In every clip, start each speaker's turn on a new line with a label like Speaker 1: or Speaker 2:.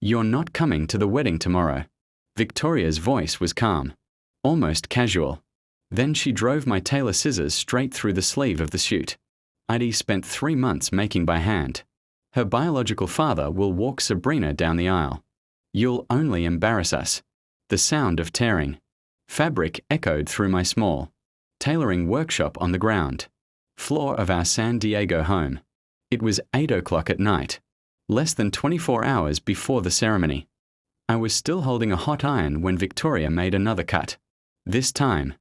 Speaker 1: "You're not coming to the wedding tomorrow." Victoria's voice was calm, almost casual. Then she drove my tailor scissors straight through the sleeve of the suit. I'd spent 3 months making by hand. Her biological father will walk Sabrina down the aisle. "You'll only embarrass us." The sound of tearing fabric echoed through my small tailoring workshop on the ground floor of our San Diego home. It was 8 o'clock at night, less than 24 hours before the ceremony. I was still holding a hot iron when Victoria made another cut. This time,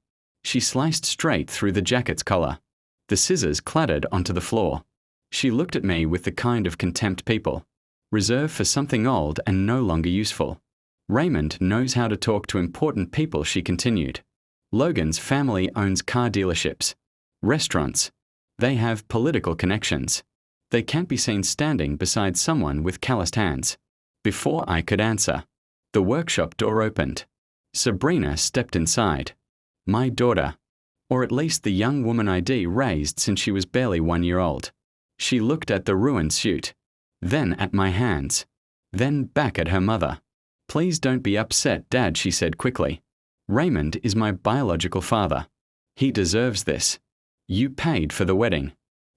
Speaker 1: she sliced straight through the jacket's collar. The scissors clattered onto the floor. She looked at me with the kind of contempt people reserve for something old and no longer useful. "Raymond knows how to talk to important people," she continued. "Logan's family owns car dealerships, restaurants. They have political connections. They can't be seen standing beside someone with calloused hands." Before I could answer, the workshop door opened. Sabrina stepped inside. My daughter, or at least the young woman I'd raised since she was barely 1 year old. She looked at the ruined suit, then at my hands, then back at her mother. "Please don't be upset, Dad," she said quickly. "Raymond is my biological father. He deserves this. You paid for the wedding,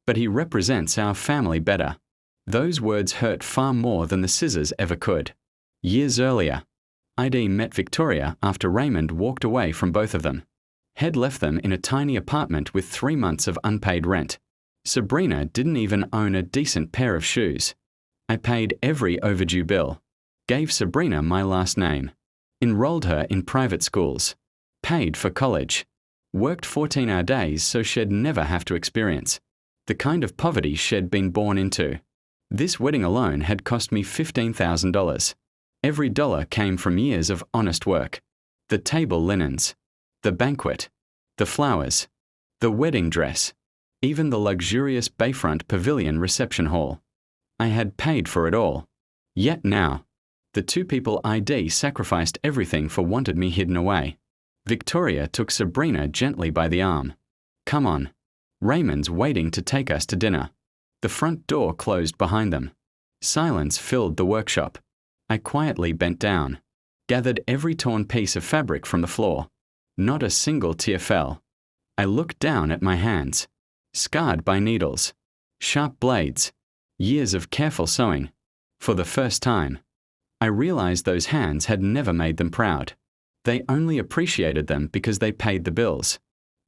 Speaker 1: but he represents our family better." Those words hurt far more than the scissors ever could. Years earlier, I'd met Victoria after Raymond walked away from both of them. Had left them in a tiny apartment with 3 months of unpaid rent. Sabrina didn't even own a decent pair of shoes. I paid every overdue bill, gave Sabrina my last name, enrolled her in private schools, paid for college, worked 14-hour days so she'd never have to experience the kind of poverty she'd been born into. This wedding alone had cost me $15,000. Every dollar came from years of honest work. The table linens, the banquet, the flowers, the wedding dress, even the luxurious Bayfront Pavilion reception hall. I had paid for it all. Yet now, the two people I'd sacrificed everything for wanted me hidden away. Victoria took Sabrina gently by the arm. "Come on. Raymond's waiting to take us to dinner." The front door closed behind them. Silence filled the workshop. I quietly bent down, gathered every torn piece of fabric from the floor. Not a single tear fell. I looked down at my hands, scarred by needles, sharp blades, years of careful sewing. For the first time, I realized those hands had never made them proud. They only appreciated them because they paid the bills.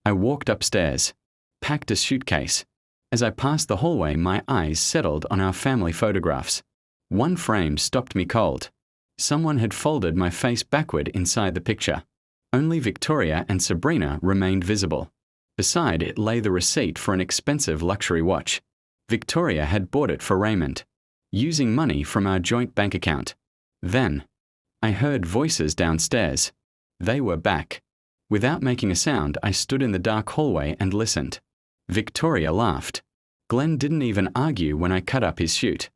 Speaker 1: I walked upstairs, packed a suitcase. As I passed the hallway, my eyes settled on our family photographs. One frame stopped me cold. Someone had folded my face backward inside the picture. Only Victoria and Sabrina remained visible. Beside it lay the receipt for an expensive luxury watch. Victoria had bought it for Raymond, using money from our joint bank account. Then, I heard voices downstairs. They were back. Without making a sound, I stood in the dark hallway and listened. Victoria laughed. "Glenn didn't even argue when I cut up his suit.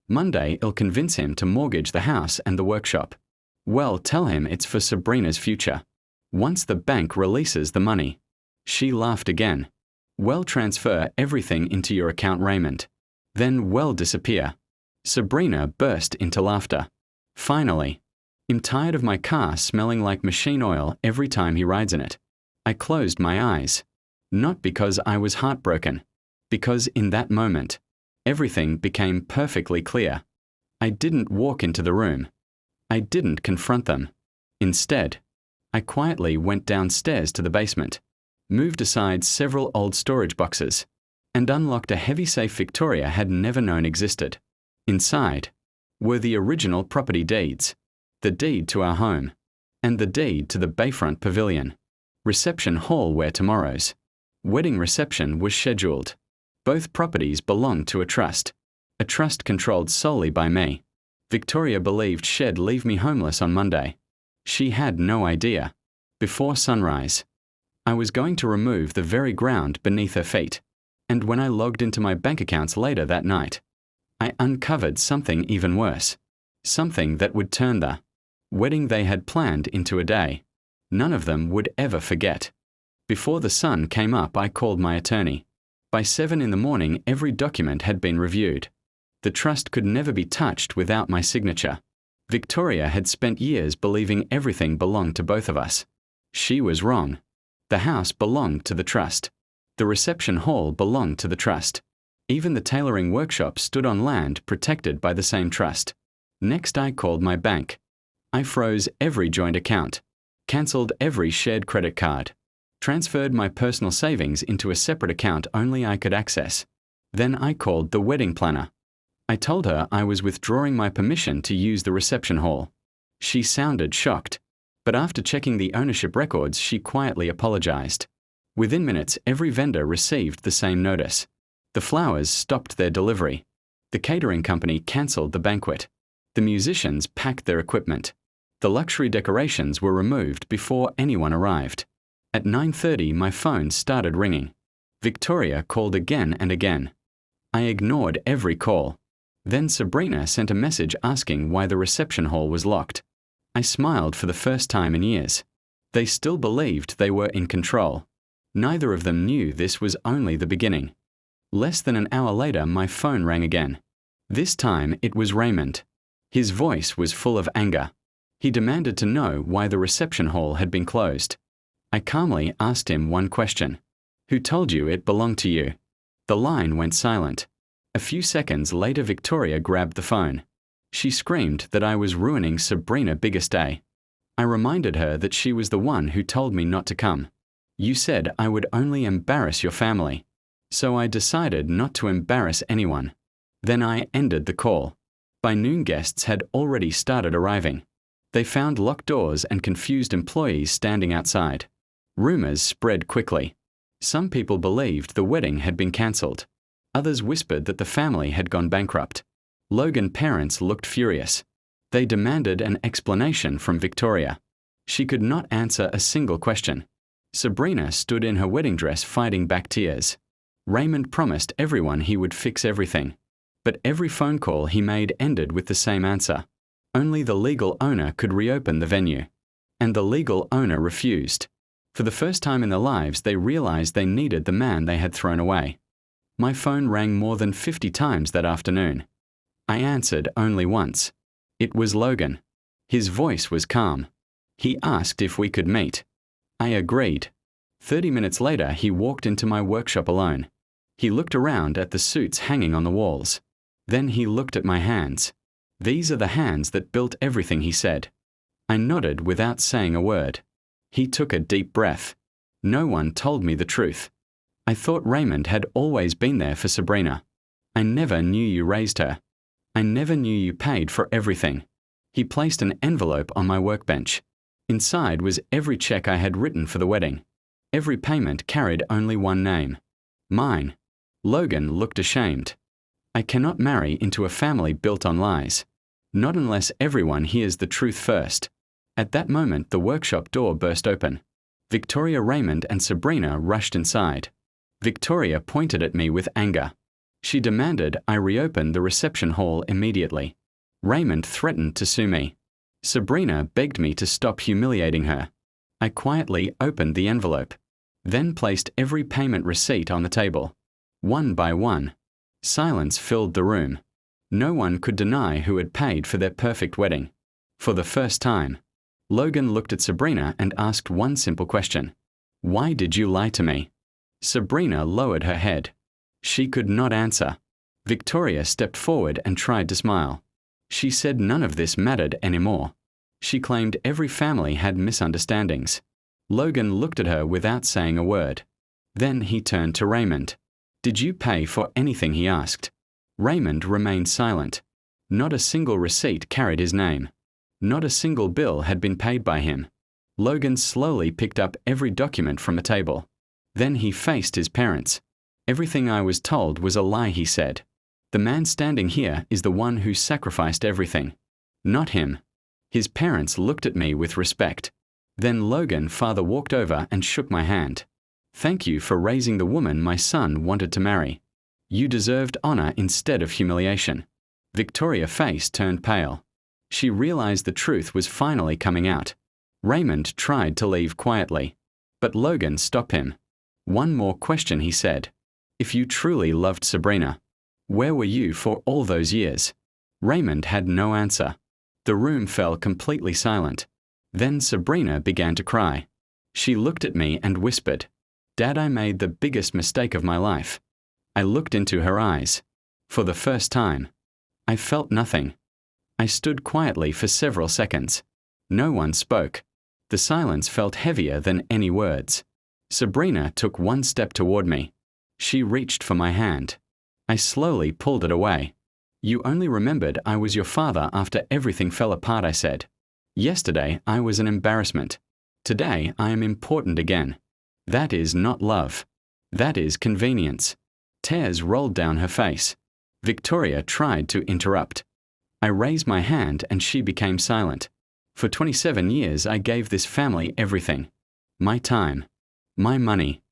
Speaker 1: Monday, I'll convince him to mortgage the house and the workshop. Well, tell him it's for Sabrina's future. Once the bank releases the money." She laughed again. "Well, transfer everything into your account, Raymond. Then well disappear." Sabrina burst into laughter. "Finally. I'm tired of my car smelling like machine oil every time he rides in it." I closed my eyes. Not because I was heartbroken, because in that moment, everything became perfectly clear. I didn't walk into the room. I didn't confront them. Instead, I quietly went downstairs to the basement, moved aside several old storage boxes, and unlocked a heavy safe Victoria had never known existed. Inside were the original property deeds, the deed to our home, and the deed to the Bayfront Pavilion. Reception hall where tomorrow's wedding reception was scheduled. Both properties belonged to a trust controlled solely by me. Victoria believed she'd leave me homeless on Monday. She had no idea. Before sunrise, I was going to remove the very ground beneath her feet. And when I logged into my bank accounts later that night, I uncovered something even worse. Something that would turn the wedding they had planned into a day none of them would ever forget. Before the sun came up, I called my attorney. By 7 in the morning, every document had been reviewed. The trust could never be touched without my signature. Victoria had spent years believing everything belonged to both of us. She was wrong. The house belonged to the trust. The reception hall belonged to the trust. Even the tailoring workshop stood on land protected by the same trust. Next, I called my bank. I froze every joint account, cancelled every shared credit card, transferred my personal savings into a separate account only I could access. Then I called the wedding planner. I told her I was withdrawing my permission to use the reception hall. She sounded shocked, but after checking the ownership records, she quietly apologized. Within minutes, every vendor received the same notice. The flowers stopped their delivery. The catering company cancelled the banquet. The musicians packed their equipment. The luxury decorations were removed before anyone arrived. At 9:30, my phone started ringing. Victoria called again and again. I ignored every call. Then Sabrina sent a message asking why the reception hall was locked. I smiled for the first time in years. They still believed they were in control. Neither of them knew this was only the beginning. Less than an hour later, my phone rang again. This time it was Raymond. His voice was full of anger. He demanded to know why the reception hall had been closed. I calmly asked him one question. Who told you it belonged to you? The line went silent. A few seconds later, Victoria grabbed the phone. She screamed that I was ruining Sabrina's biggest day. I reminded her that she was the one who told me not to come. You said I would only embarrass your family. So I decided not to embarrass anyone. Then I ended the call. By noon, guests had already started arriving. They found locked doors and confused employees standing outside. Rumors spread quickly. Some people believed the wedding had been cancelled. Others whispered that the family had gone bankrupt. Logan's parents looked furious. They demanded an explanation from Victoria. She could not answer a single question. Sabrina stood in her wedding dress fighting back tears. Raymond promised everyone he would fix everything. But every phone call he made ended with the same answer. Only the legal owner could reopen the venue. And the legal owner refused. For the first time in their lives, they realized they needed the man they had thrown away. My phone rang more than 50 times that afternoon. I answered only once. It was Logan. His voice was calm. He asked if we could meet. I agreed. 30 minutes later, he walked into my workshop alone. He looked around at the suits hanging on the walls. Then he looked at my hands. These are the hands that built everything, he said. I nodded without saying a word. He took a deep breath. No one told me the truth. I thought Raymond had always been there for Sabrina. I never knew you raised her. I never knew you paid for everything. He placed an envelope on my workbench. Inside was every check I had written for the wedding. Every payment carried only one name. Mine. Logan looked ashamed. I cannot marry into a family built on lies. Not unless everyone hears the truth first. At that moment, the workshop door burst open. Victoria, Raymond, and Sabrina rushed inside. Victoria pointed at me with anger. She demanded I reopen the reception hall immediately. Raymond threatened to sue me. Sabrina begged me to stop humiliating her. I quietly opened the envelope, then placed every payment receipt on the table. One by one. Silence filled the room. No one could deny who had paid for their perfect wedding. For the first time, Logan looked at Sabrina and asked one simple question. Why did you lie to me? Sabrina lowered her head. She could not answer. Victoria stepped forward and tried to smile. She said none of this mattered anymore. She claimed every family had misunderstandings. Logan looked at her without saying a word. Then he turned to Raymond. Did you pay for anything, he asked. Raymond remained silent. Not a single receipt carried his name. Not a single bill had been paid by him. Logan slowly picked up every document from the table. Then he faced his parents. Everything I was told was a lie, he said. The man standing here is the one who sacrificed everything. Not him. His parents looked at me with respect. Then Logan, father, walked over and shook my hand. Thank you for raising the woman my son wanted to marry. You deserved honor instead of humiliation. Victoria's face turned pale. She realized the truth was finally coming out. Raymond tried to leave quietly, but Logan stopped him. One more question, he said. If you truly loved Sabrina, where were you for all those years? Raymond had no answer. The room fell completely silent. Then Sabrina began to cry. She looked at me and whispered, "Dad, I made the biggest mistake of my life." I looked into her eyes. For the first time, I felt nothing. I stood quietly for several seconds. No one spoke. The silence felt heavier than any words. Sabrina took one step toward me. She reached for my hand. I slowly pulled it away. "You only remembered I was your father after everything fell apart," I said. "Yesterday I was an embarrassment. Today I am important again. That is not love. That is convenience." Tears rolled down her face. Victoria tried to interrupt. I raised my hand and she became silent. For 27 years I gave this family everything. My time. My money.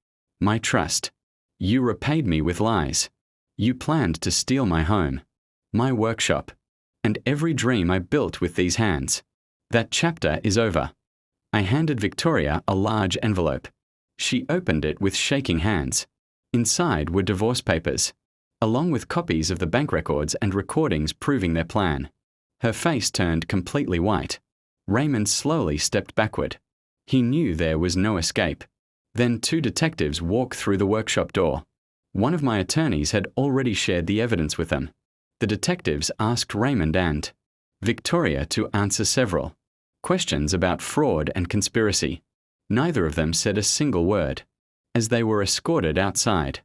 Speaker 1: My trust. You repaid me with lies. You planned to steal my home. My workshop. And every dream I built with these hands. That chapter is over. I handed Victoria a large envelope. She opened it with shaking hands. Inside were divorce papers, along with copies of the bank records and recordings proving their plan. Her face turned completely white. Raymond slowly stepped backward. He knew there was no escape. Then 2 detectives walked through the workshop door. One of my attorneys had already shared the evidence with them. The detectives asked Raymond and Victoria to answer several questions about fraud and conspiracy. Neither of them said a single word. As they were escorted outside,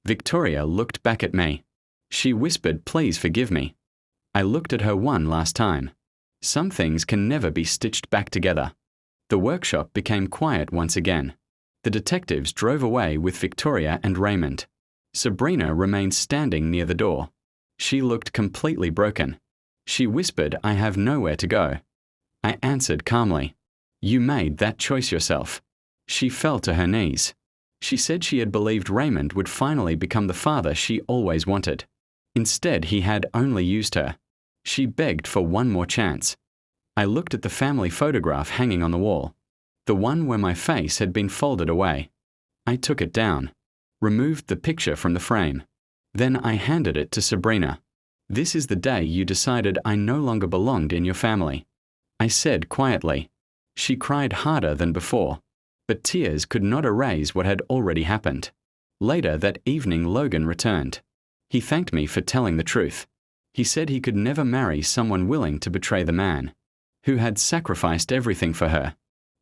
Speaker 1: Victoria looked back at me. She whispered, "Please forgive me." I looked at her one last time. Some things can never be stitched back together. The workshop became quiet once again. The detectives drove away with Victoria and Raymond. Sabrina remained standing near the door. She looked completely broken. She whispered, "I have nowhere to go." I answered calmly, "You made that choice yourself." She fell to her knees. She said she had believed Raymond would finally become the father she always wanted. Instead, he had only used her. She begged for one more chance. I looked at the family photograph hanging on the wall, the one where my face had been folded away. I took it down, removed the picture from the frame. Then I handed it to Sabrina. "This is the day you decided I no longer belonged in your family," I said quietly. She cried harder than before, but tears could not erase what had already happened. Later that evening, Logan returned. He thanked me for telling the truth. He said he could never marry someone willing to betray the man who had sacrificed everything for her.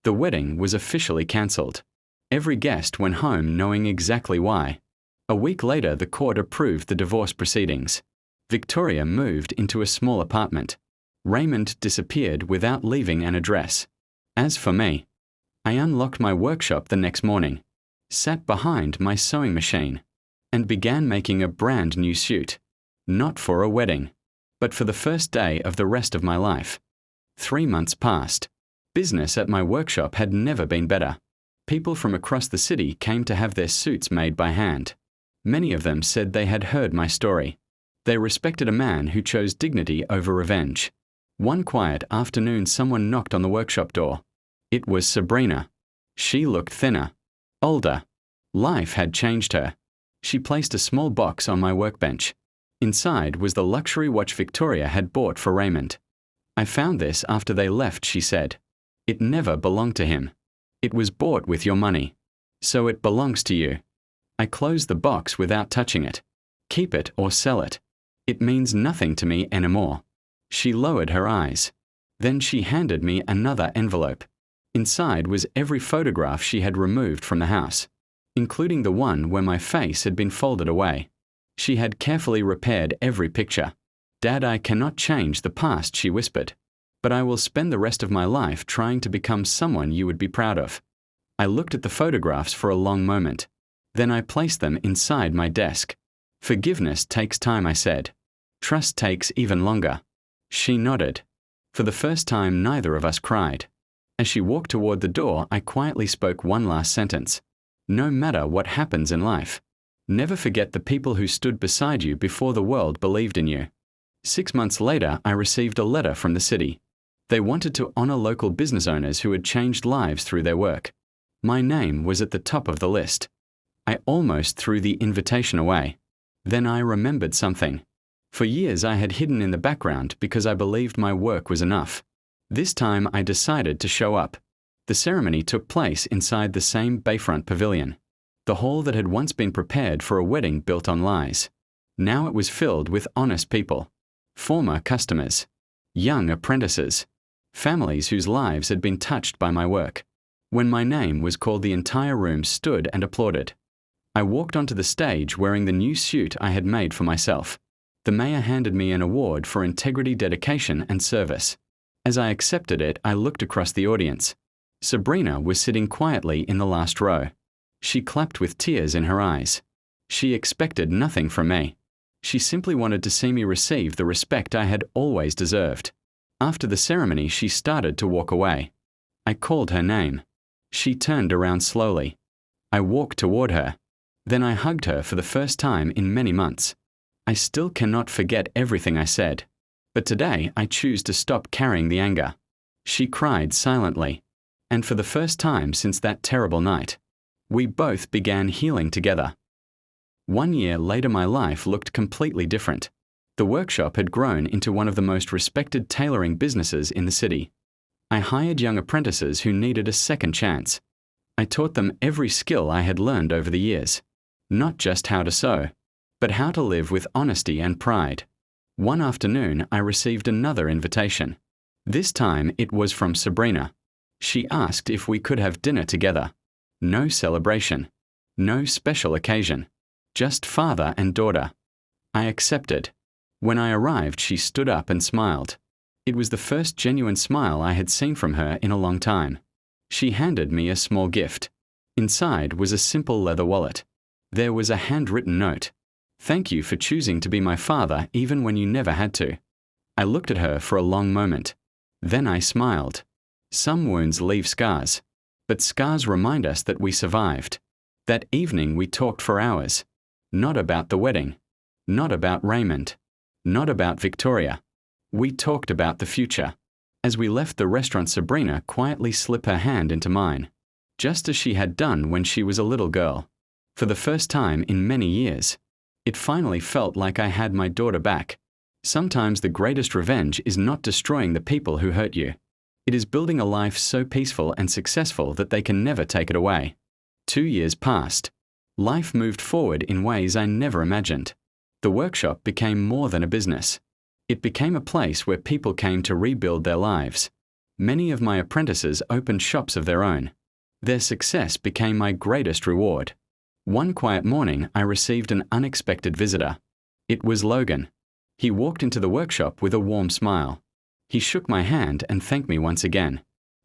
Speaker 1: The wedding was officially cancelled. Every guest went home knowing exactly why. A week later, the court approved the divorce proceedings. Victoria moved into a small apartment. Raymond disappeared without leaving an address. As for me, I unlocked my workshop the next morning, sat behind my sewing machine, and began making a brand new suit. Not for a wedding, but for the first day of the rest of my life. 3 months passed. Business at my workshop had never been better. People from across the city came to have their suits made by hand. Many of them said they had heard my story. They respected a man who chose dignity over revenge. One quiet afternoon, someone knocked on the workshop door. It was Sabrina. She looked thinner, older. Life had changed her. She placed a small box on my workbench. Inside was the luxury watch Victoria had bought for Raymond. "I found this after they left," she said. "It never belonged to him. It was bought with your money. So it belongs to you." I closed the box without touching it. "Keep it or sell it. It means nothing to me anymore." She lowered her eyes. Then she handed me another envelope. Inside was every photograph she had removed from the house, including the one where my face had been folded away. She had carefully repaired every picture. "Dad, I cannot change the past," she whispered, "but I will spend the rest of my life trying to become someone you would be proud of." I looked at the photographs for a long moment. Then I placed them inside my desk. "Forgiveness takes time," I said. "Trust takes even longer." She nodded. For the first time, neither of us cried. As she walked toward the door, I quietly spoke one last sentence. "No matter what happens in life, never forget the people who stood beside you before the world believed in you." 6 months later, I received a letter from the city. They wanted to honor local business owners who had changed lives through their work. My name was at the top of the list. I almost threw the invitation away. Then I remembered something. For years I had hidden in the background because I believed my work was enough. This time I decided to show up. The ceremony took place inside the same bayfront pavilion, the hall that had once been prepared for a wedding built on lies. Now it was filled with honest people, former customers, young apprentices, families whose lives had been touched by my work. When my name was called, the entire room stood and applauded. I walked onto the stage wearing the new suit I had made for myself. The mayor handed me an award for integrity, dedication, and service. As I accepted it, I looked across the audience. Sabrina was sitting quietly in the last row. She clapped with tears in her eyes. She expected nothing from me. She simply wanted to see me receive the respect I had always deserved. After the ceremony, she started to walk away. I called her name. She turned around slowly. I walked toward her. Then I hugged her for the first time in many months. I still cannot forget everything I said. But today I choose to stop carrying the anger. She cried silently. And for the first time since that terrible night, we both began healing together. 1 year later, my life looked completely different. The workshop had grown into one of the most respected tailoring businesses in the city. I hired young apprentices who needed a second chance. I taught them every skill I had learned over the years. Not just how to sew, but how to live with honesty and pride. One afternoon, I received another invitation. This time it was from Sabrina. She asked if we could have dinner together. No celebration. No special occasion. Just father and daughter. I accepted. When I arrived, she stood up and smiled. It was the first genuine smile I had seen from her in a long time. She handed me a small gift. Inside was a simple leather wallet. There was a handwritten note. "Thank you for choosing to be my father even when you never had to." I looked at her for a long moment. Then I smiled. Some wounds leave scars, but scars remind us that we survived. That evening we talked for hours. Not about the wedding. Not about Raymond. Not about Victoria. We talked about the future. As we left the restaurant, Sabrina quietly slipped her hand into mine, just as she had done when she was a little girl. For the first time in many years, it finally felt like I had my daughter back. Sometimes the greatest revenge is not destroying the people who hurt you. It is building a life so peaceful and successful that they can never take it away. 2 years passed. Life moved forward in ways I never imagined. The workshop became more than a business. It became a place where people came to rebuild their lives. Many of my apprentices opened shops of their own. Their success became my greatest reward. One quiet morning, I received an unexpected visitor. It was Logan. He walked into the workshop with a warm smile. He shook my hand and thanked me once again.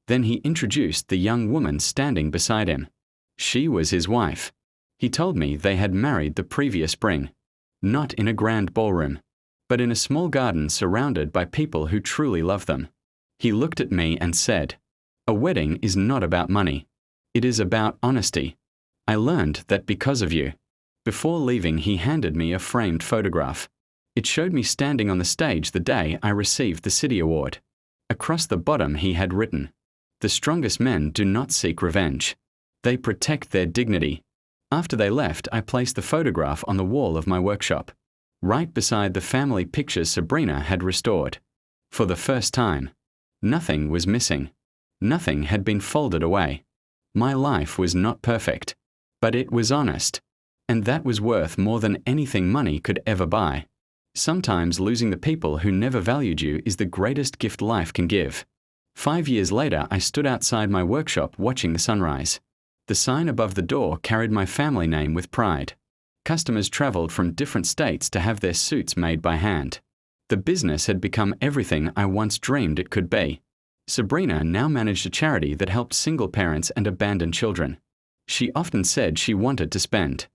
Speaker 1: Then he introduced the young woman standing beside him. She was his wife. He told me they had married the previous spring. Not in a grand ballroom, but in a small garden surrounded by people who truly love them. He looked at me and said, "A wedding is not about money. It is about honesty. I learned that because of you." Before leaving, he handed me a framed photograph. It showed me standing on the stage the day I received the City Award. Across the bottom he had written, "The strongest men do not seek revenge. They protect their dignity." After they left, I placed the photograph on the wall of my workshop, right beside the family pictures Sabrina had restored. For the first time, nothing was missing. Nothing had been folded away. My life was not perfect, but it was honest. And that was worth more than anything money could ever buy. Sometimes losing the people who never valued you is the greatest gift life can give. 5 years later, I stood outside my workshop watching the sunrise. The sign above the door carried my family name with pride. Customers traveled from different states to have their suits made by hand. The business had become everything I once dreamed it could be. Sabrina now managed a charity that helped single parents and abandoned children. She often said she wanted to spend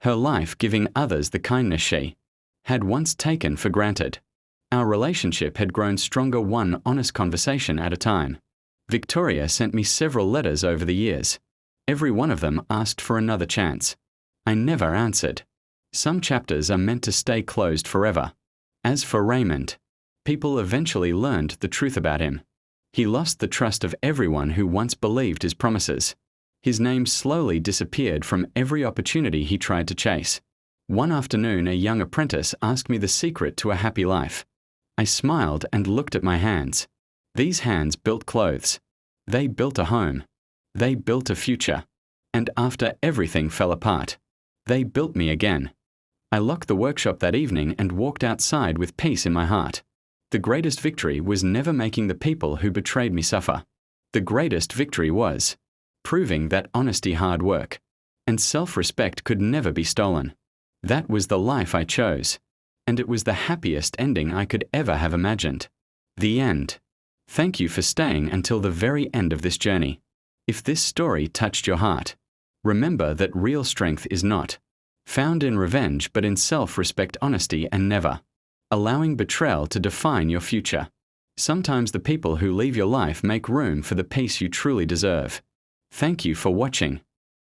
Speaker 1: her life giving others the kindness she had once taken for granted. Our relationship had grown stronger, one honest conversation at a time. Victoria sent me several letters over the years. Every one of them asked for another chance. I never answered. Some chapters are meant to stay closed forever. As for Raymond, people eventually learned the truth about him. He lost the trust of everyone who once believed his promises. His name slowly disappeared from every opportunity he tried to chase. One afternoon, a young apprentice asked me the secret to a happy life. I smiled and looked at my hands. These hands built clothes. They built a home. They built a future. And after everything fell apart, they built me again. I locked the workshop that evening and walked outside with peace in my heart. The greatest victory was never making the people who betrayed me suffer. The greatest victory was proving that honesty, hard work, and self-respect could never be stolen. That was the life I chose, and it was the happiest ending I could ever have imagined. The end. Thank you for staying until the very end of this journey. If this story touched your heart, remember that real strength is not found in revenge but in self-respect, honesty, and never allowing betrayal to define your future. Sometimes the people who leave your life make room for the peace you truly deserve. Thank you for watching.